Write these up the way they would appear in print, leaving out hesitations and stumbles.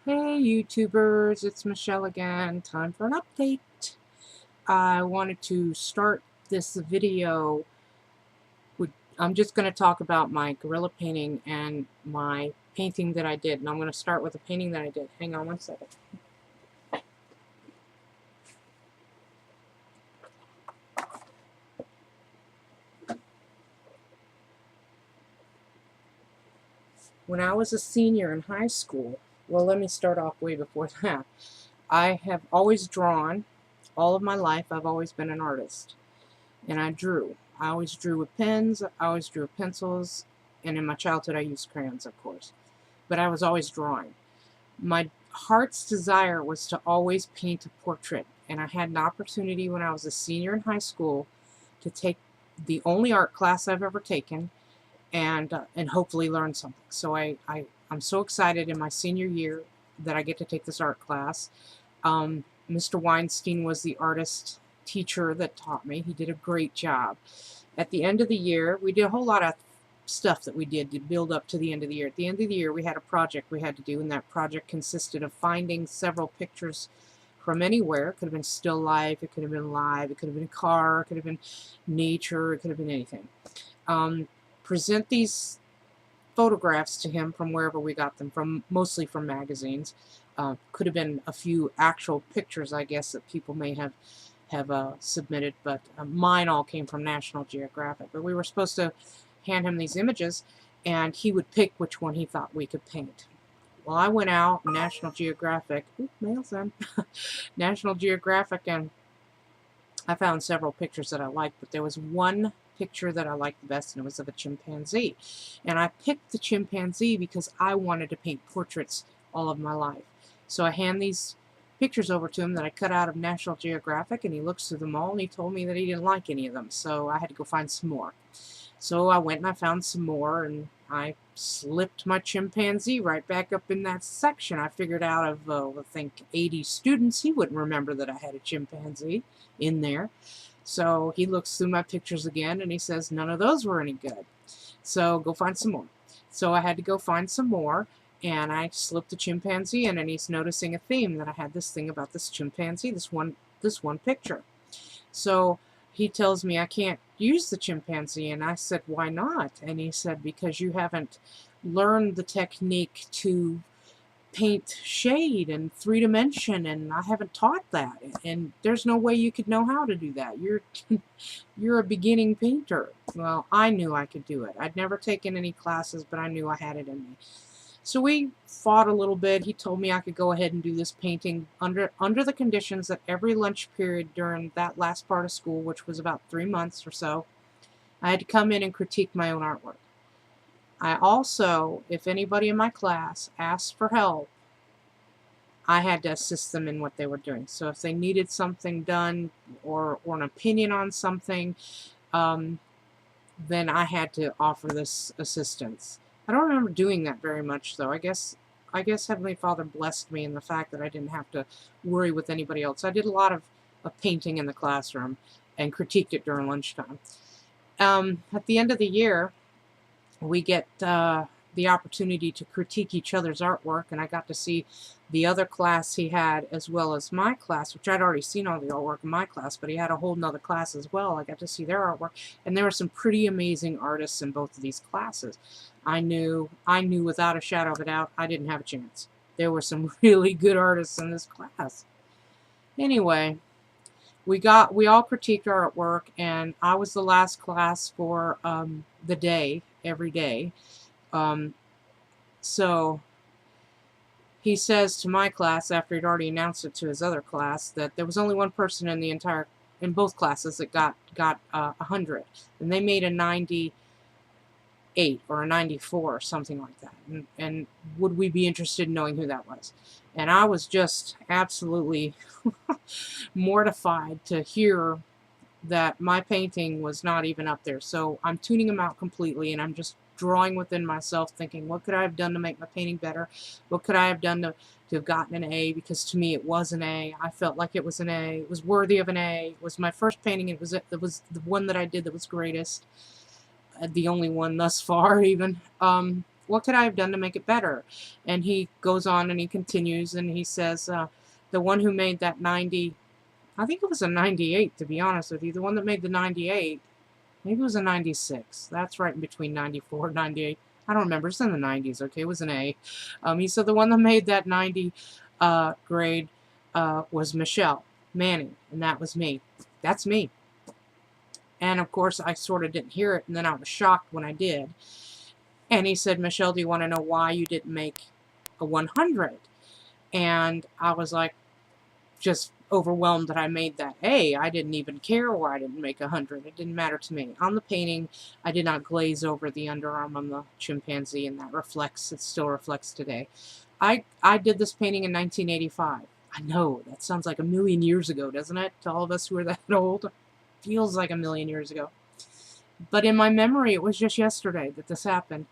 Hey YouTubers, it's Michelle again. Time for an update. I wanted to start this video with, I'm just going to talk about my gorilla painting and my painting that I did. And I'm going to start with a painting that I did. Hang on one second. When I was a senior in high school, well, let me start off way before that. I have always drawn. All of my life, I've always been an artist. And I drew. I always drew with pens, I always drew with pencils, and in my childhood I used crayons, of course. But I was always drawing. My heart's desire was to always paint a portrait, and I had an opportunity when I was a senior in high school to take the only art class I've ever taken and hopefully learn something. So I'm so excited in my senior year that I get to take this art class. Mr. Weinstein was the artist teacher that taught me. He did a great job. At the end of the year, we did a whole lot of stuff that we did to build up to the end of the year. At the end of the year, we had a project we had to do, and that project consisted of finding several pictures from anywhere. It could have been still life, it could have been live, it could have been a car, it could have been nature, it could have been anything. Present these photographs to him from wherever we got them from, mostly from magazines. Could have been a few actual pictures, I guess, that people may have submitted, but mine all came from National Geographic. But we were supposed to hand him these images, and he would pick which one he thought we could paint. Well, I went out, National Geographic, mail's in, National Geographic, and I found several pictures that I liked, but there was one picture that I liked the best, and it was of a chimpanzee. And I picked the chimpanzee because I wanted to paint portraits all of my life. So I hand these pictures over to him that I cut out of National Geographic, and he looks through them all, and he told me that he didn't like any of them, so I had to go find some more. So I went and I found some more, and I slipped my chimpanzee right back up in that section. I figured out of, I think, 80 students, he wouldn't remember that I had a chimpanzee in there. So he looks through my pictures again, and he says none of those were any good. So go find some more. So I had to go find some more, and I slipped the chimpanzee in, and he's noticing a theme that I had this thing about this chimpanzee, this one picture. So he tells me I can't use the chimpanzee, and I said, why not? And he said, because you haven't learned the technique to paint shade and three-dimension, and I haven't taught that, and there's no way you could know how to do that. You're a beginning painter. Well, I knew I could do it. I'd never taken any classes, but I knew I had it in me. So we fought a little bit. He told me I could go ahead and do this painting under the conditions that every lunch period during that last part of school, which was about 3 months or so, I had to come in and critique my own artwork. I also, if anybody in my class asked for help, I had to assist them in what they were doing. So if they needed something done or an opinion on something, then I had to offer this assistance. I don't remember doing that very much, though. I guess Heavenly Father blessed me in the fact that I didn't have to worry with anybody else. I did a lot of painting in the classroom and critiqued it during lunchtime. At the end of the year, we get the opportunity to critique each other's artwork, and I got to see the other class he had as well as my class, which I'd already seen all the artwork in my class, but he had a whole nother class as well. I got to see their artwork, and there were some pretty amazing artists in both of these classes. I knew without a shadow of a doubt I didn't have a chance. There were some really good artists in this class. Anyway, we all critiqued our artwork, and I was the last class for the day, every day. So he says to my class, after he'd already announced it to his other class, that there was only one person in both classes that got 100, and they made a 98 or a 94 or something like that. And would we be interested in knowing who that was? And I was just absolutely mortified to hear that my painting was not even up there. So I'm tuning him out completely, and I'm just drawing within myself, thinking, what could I have done to make my painting better? What could I have done to have gotten an A? Because to me it was an A. I felt like it was an A. It was worthy of an A. It was my first painting. It was the one that I did that was greatest. The only one thus far, even. what could I have done to make it better? And he goes on and he continues and he says, the one who made that 90, I think it was a 98 to be honest with you, the one that made the 98, maybe it was a 96. That's right in between 94 and 98. I don't remember. It's in the 90s, okay? It was an A. He said the one that made that 90 grade was Michelle Manning, and that was me. That's me. And, of course, I sort of didn't hear it, and then I was shocked when I did. And he said, Michelle, do you want to know why you didn't make a 100? And I was like, just overwhelmed that I made that A. I didn't even care why I didn't make 100. It didn't matter to me. On the painting, I did not glaze over the underarm on the chimpanzee, and that reflects, it still reflects today. I did this painting in 1985. I know, that sounds like a million years ago, doesn't it? To all of us who are that old. Feels like a million years ago. But in my memory, it was just yesterday that this happened.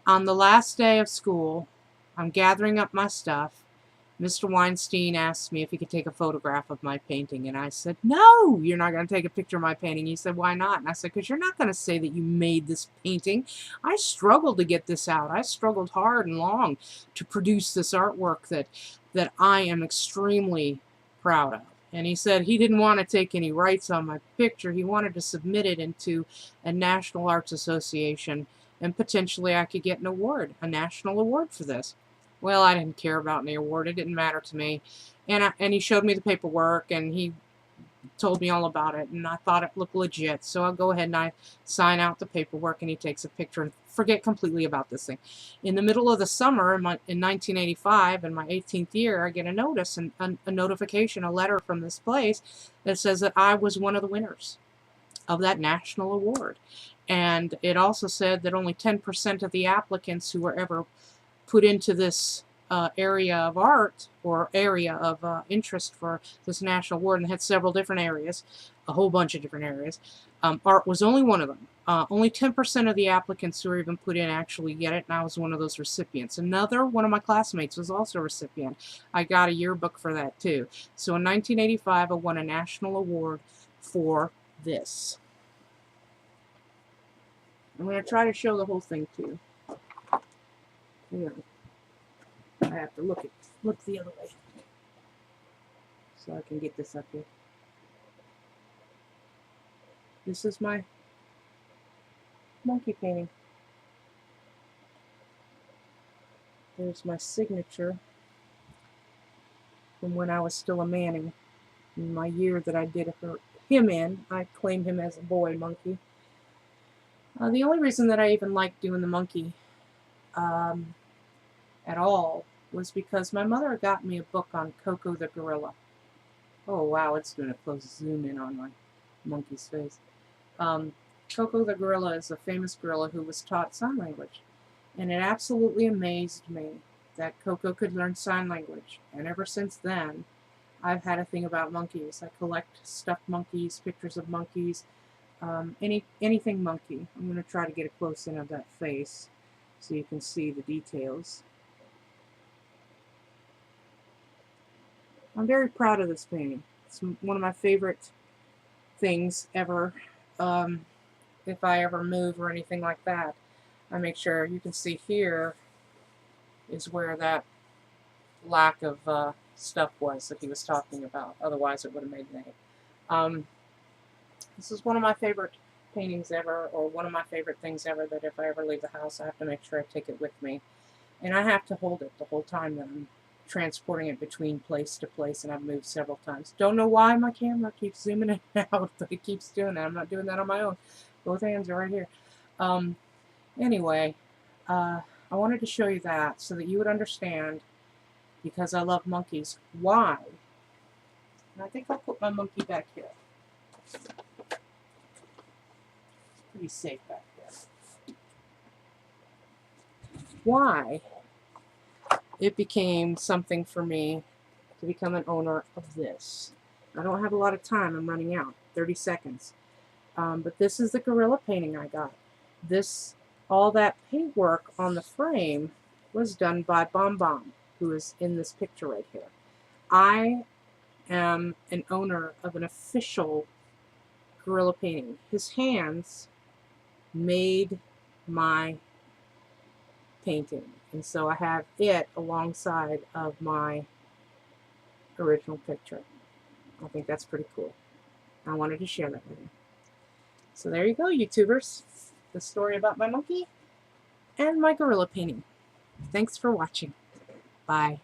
On the last day of school, I'm gathering up my stuff. Mr. Weinstein asked me if he could take a photograph of my painting, and I said, no, you're not going to take a picture of my painting. He said, why not? And I said, because you're not going to say that you made this painting. I struggled to get this out. I struggled hard and long to produce this artwork that I am extremely proud of. And he said he didn't want to take any rights on my picture. He wanted to submit it into a National Arts Association, and potentially I could get an award, a national award for this. Well, I didn't care about any award. It didn't matter to me. And he showed me the paperwork, and he told me all about it, and I thought it looked legit. So I'll go ahead and I sign out the paperwork, and he takes a picture and forget completely about this thing. In the middle of the summer in 1985, in my 18th year, I get a notice, and a notification, a letter from this place that says that I was one of the winners of that national award. And it also said that only 10% of the applicants who were ever put into this area of art or area of interest for this national award, and had several different areas, a whole bunch of different areas. Art was only one of them. Only 10% of the applicants who were even put in actually get it, and I was one of those recipients. Another one of my classmates was also a recipient. I got a yearbook for that too. So in 1985, I won a national award for this. I'm going to try to show the whole thing to you. Hang on. I have to look the other way so I can get this up here. This is my monkey painting. There's my signature from when I was still a Manning. In my year that I did him in, I claimed him as a boy monkey. The only reason that I even liked doing the monkey at all was because my mother got me a book on Coco the gorilla. Oh wow, it's doing a close zoom in on my monkey's face. Coco the gorilla is a famous gorilla who was taught sign language. And it absolutely amazed me that Coco could learn sign language. And ever since then, I've had a thing about monkeys. I collect stuffed monkeys, pictures of monkeys, anything monkey. I'm going to try to get a close in of that face so you can see the details. I'm very proud of this painting. It's one of my favorite things ever. If I ever move or anything like that, I make sure you can see here is where that lack of stuff was that he was talking about. Otherwise, it would have made an A. This is one of my favorite paintings ever, or one of my favorite things ever, that if I ever leave the house, I have to make sure I take it with me. And I have to hold it the whole time that I'm transporting it between place to place, and I've moved several times. Don't know why my camera keeps zooming in and out, but it keeps doing that. I'm not doing that on my own. Both hands are right here. Anyway, I wanted to show you that so that you would understand, because I love monkeys, why. And I think I'll put my monkey back here. It's pretty safe back there. Why it became something for me to become an owner of this. I don't have a lot of time. I'm running out. 30 seconds. But this is the gorilla painting I got. All that paintwork on the frame was done by BOM BOM, who is in this picture right here. I am an owner of an official gorilla painting. His hands made my painting, and so I have it alongside of my original picture. I think that's pretty cool. I wanted to share that with you. So there you go, YouTubers. The story about my monkey and my gorilla painting. Thanks for watching. Bye.